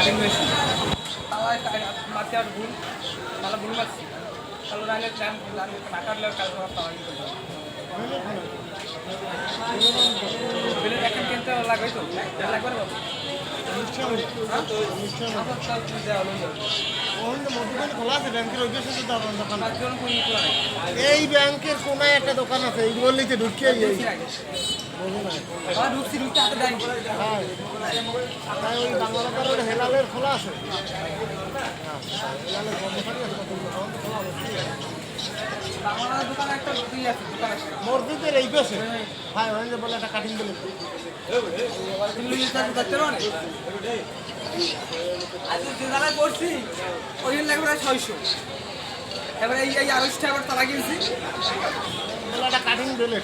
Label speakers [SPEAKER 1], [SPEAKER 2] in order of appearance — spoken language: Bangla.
[SPEAKER 1] কাটিং মেশিন তাওয়ায় মারতে আর ভুল তাহলে ভুল মারছি তাহলে রানের টাইম না কাটলে কাজ করার তাওয়া বিলের এখন কিনতে লাগবে তো লাগবে না
[SPEAKER 2] এই ব্যাংকের কোনায় একটা দোকান আছে এই বললিতে ঢুকিয়ে
[SPEAKER 1] ঢুকছি ঢুকতে হাতে দেয়
[SPEAKER 2] ওই বাংলা হেলালের খোলা আছে
[SPEAKER 1] আমার দোকানে একটা ইয়ে আছে দোকান আছে
[SPEAKER 2] মসজিদের এই পাশে হ্যাঁ ওই যে বলে একটা কাটিং বলে
[SPEAKER 1] দেখতে পারে আজকে যে জায়গায় করছি ওই লাগবে 600 এবার এই 200 এবার তারা কিনছি
[SPEAKER 2] বলে একটা কাটিং বলে